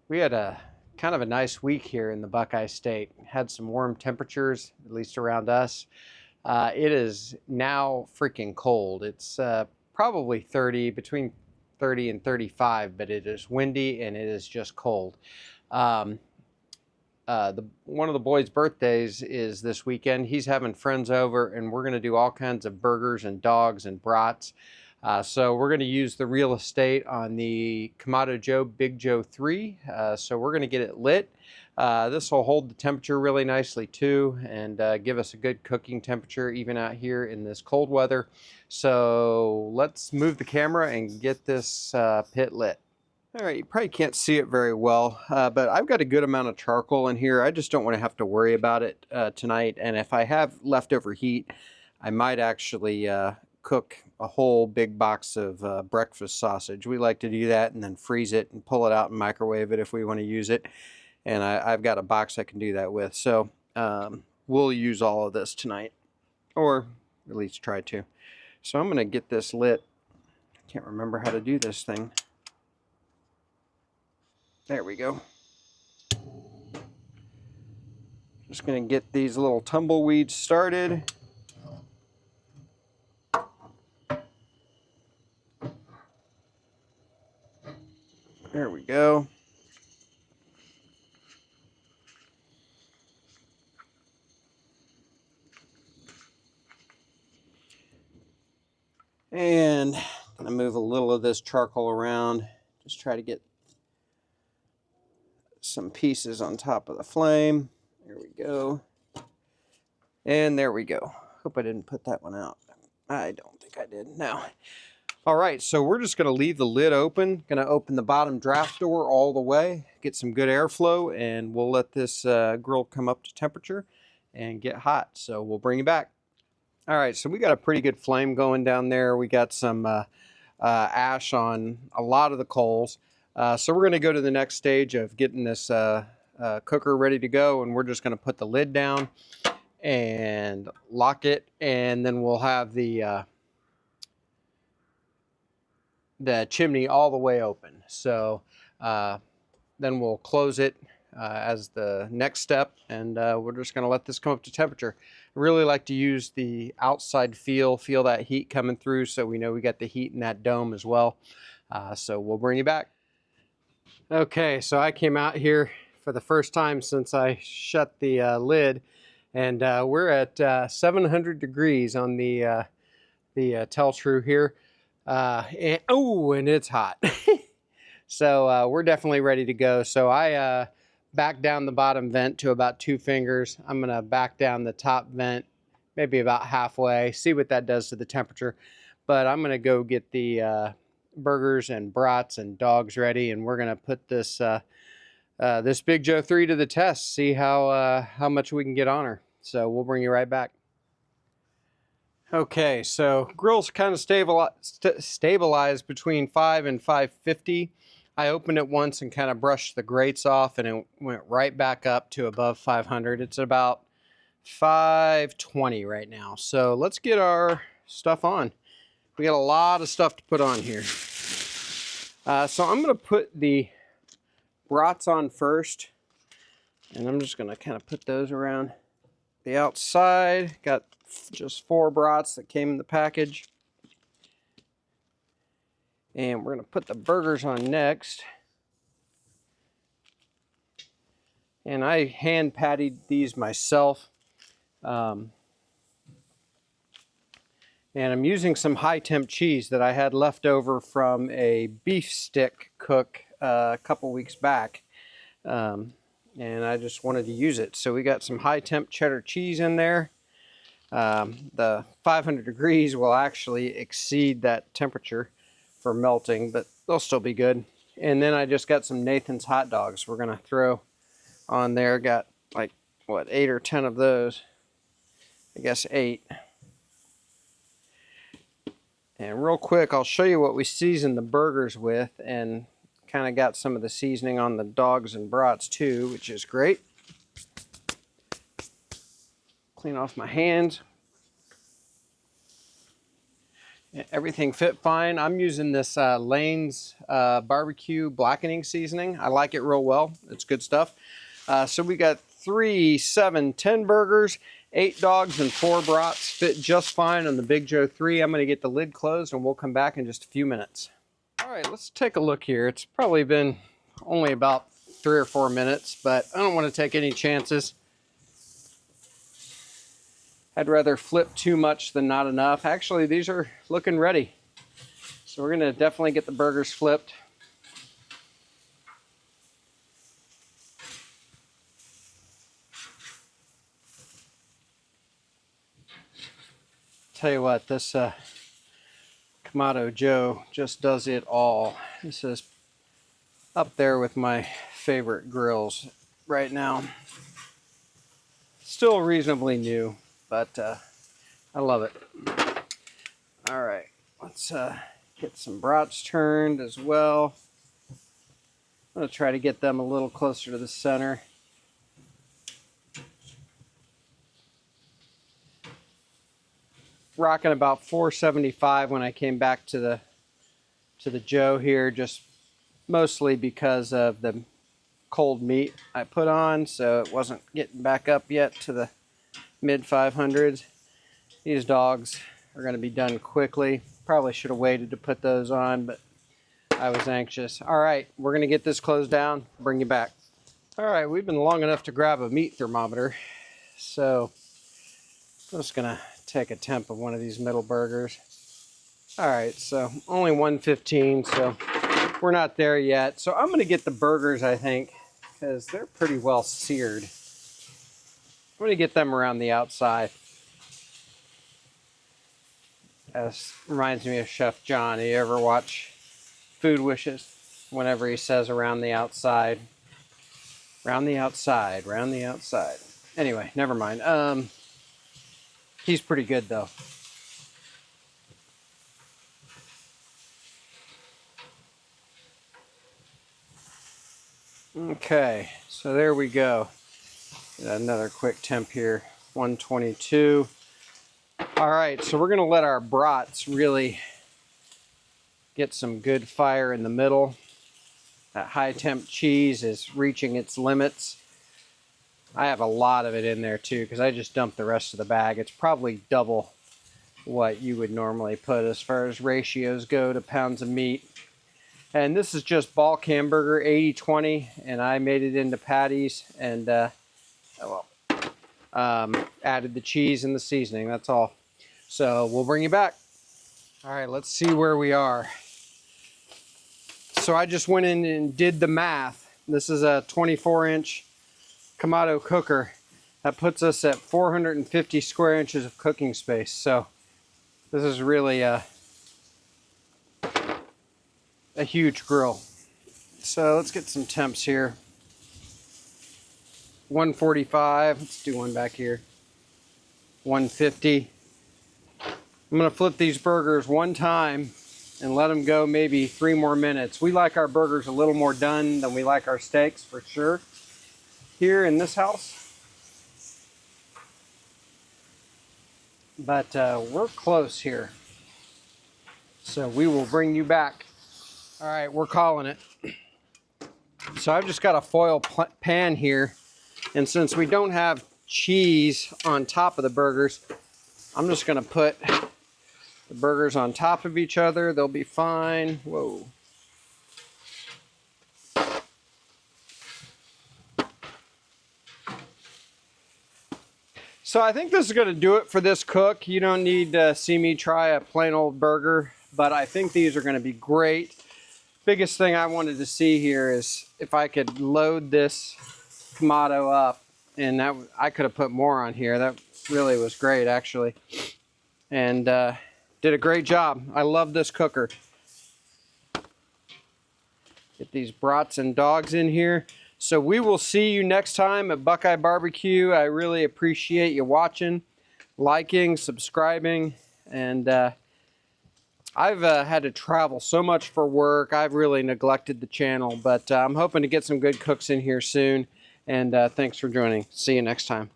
We had a kind of a nice week here in the Buckeye State. Had some warm temperatures, at least around us. It is now freaking cold. It's probably between 30 and 35, but it is windy and it is just cold. Um, One of the boys' birthdays is this weekend. He's having friends over, and we're going to do all kinds of burgers and dogs and brats. So we're going to use the real estate on the Kamado Joe Big Joe 3. So we're going to get it lit. This will hold the temperature really nicely too, and give us a good cooking temperature even out here in this cold weather. So let's move the camera and get this pit lit. All right, you probably can't see it very well, but I've got a good amount of charcoal in here. I just don't want to have to worry about it tonight. And if I have leftover heat, I might actually cook a whole big box of breakfast sausage. We like to do that and then freeze it and pull it out and microwave it if we want to use it. And I've got a box I can do that with. So we'll use all of this tonight, or at least try to. So I'm going to get this lit. I can't remember how to do this thing. There we go. Just going to get these little tumbleweeds started. There we go. And I'm going to move a little of this charcoal around. Just try to get some pieces on top of the flame. There we go. And there we go. Hope I didn't put that one out. I don't think I did. No. All right, so we're just going to leave the lid open. Going to open the bottom draft door all the way, get some good airflow, and we'll let this grill come up to temperature and get hot. So we'll bring you back. All right, so we got a pretty good flame going down there. We got some ash on a lot of the coals. So we're going to go to the next stage of getting this cooker ready to go, and we're just going to put the lid down and lock it, and then we'll have the chimney all the way open. So then we'll close it as the next step, and we're just going to let this come up to temperature. I really like to use the outside feel that heat coming through, so we know we got the heat in that dome as well. So we'll bring you back. Okay, so I came out here for the first time since I shut the lid, and we're at 700 degrees on the Tell-Tru here. And it's hot. So we're definitely ready to go. So I back down the bottom vent to about 2 fingers. I'm going to back down the top vent maybe about halfway, see what that does to the temperature. But I'm going to go get the burgers and brats and dogs ready, and we're going to put this this Big Joe 3 to the test, see how much we can get on her. So we'll bring you right back. Okay, so grill's kind of stabilized between 5 and 550. I opened it once and kind of brushed the grates off, and it went right back up to above 500. It's about 520 right now. So let's get our stuff on. We got a lot of stuff to put on here. So I'm going to put the brats on first, and I'm just going to kind of put those around the outside. Got just 4 brats that came in the package. And we're going to put the burgers on next. And I hand patted these myself. And I'm using some high temp cheese that I had left over from a beef stick cook a couple weeks back. And I just wanted to use it. So we got some high temp cheddar cheese in there. The 500 degrees will actually exceed that temperature for melting, but they'll still be good. And then I just got some Nathan's hot dogs we're gonna throw on there. Got like, what, 8 or 10 of those. I guess 8. And real quick, I'll show you what we season the burgers with, and kind of got some of the seasoning on the dogs and brats too, which is great. Clean off my hands. Everything fit fine. I'm using this Lane's barbecue blackening seasoning. I like it real well. It's good stuff. So we got 3, 7, 10 burgers, 8 dogs, and 4 brats. Fit just fine on the Big Joe 3. I'm going to get the lid closed and we'll come back in just a few minutes. All right, let's take a look here. It's probably been only about 3 or 4 minutes, but I don't want to take any chances. I'd rather flip too much than not enough. Actually, these are looking ready. So we're gonna definitely get the burgers flipped. Tell you what, this Kamado Joe just does it all. This is up there with my favorite grills right now. Still reasonably new, but I love it. All right, let's get some brats turned as well. I'm gonna try to get them a little closer to the center. Rocking about 475 when I came back to the Joe here, just mostly because of the cold meat I put on, so it wasn't getting back up yet to the mid 500s. These dogs are going to be done quickly. Probably should have waited to put those on, but I was anxious. All right, we're going to get this closed down, bring you back. All right, we've been long enough to grab a meat thermometer, so I'm just going to take a temp of one of these middle burgers. All right, so only 115, so we're not there yet. So I'm going to get the burgers, I think, because they're pretty well seared. I'm going to get them around the outside. This reminds me of Chef John. You ever watch Food Wishes? Whenever he says around the outside. Round the outside, round the outside. Anyway, never mind. He's pretty good though. Okay, so there we go. Another quick temp here, 122. All right, so we're gonna let our brats really get some good fire in the middle. That high temp cheese is reaching its limits. I have a lot of it in there too because I just dumped the rest of the bag. It's probably double what you would normally put as far as ratios go to pounds of meat. And this is just bulk hamburger, 80-20, and I made it into patties and added the cheese and the seasoning, that's all. So we'll bring you back. All right, let's see where we are. So I just went in and did the math. This is a 24-inch Kamado cooker. That puts us at 450 square inches of cooking space. So this is really a huge grill. So let's get some temps here. 145, let's do one back here. 150. I'm gonna flip these burgers one time and let them go maybe 3 more minutes. We like our burgers a little more done than we like our steaks, for sure, here in this house. But we're close here. So we will bring you back. All right, we're calling it. So I've just got a foil pan here. And since we don't have cheese on top of the burgers, I'm just gonna put the burgers on top of each other. They'll be fine. Whoa. So I think this is gonna do it for this cook. You don't need to see me try a plain old burger, but I think these are gonna be great. Biggest thing I wanted to see here is if I could load this Kamado up, and that I could have put more on here. That really was great, actually, and did a great job. I love this cooker. Get these brats and dogs in here. So we will see you next time at BuQeye BBQ. I really appreciate you watching, liking, subscribing, and I've had to travel so much for work. I've really neglected the channel, but I'm hoping to get some good cooks in here soon. And thanks for joining. See you next time.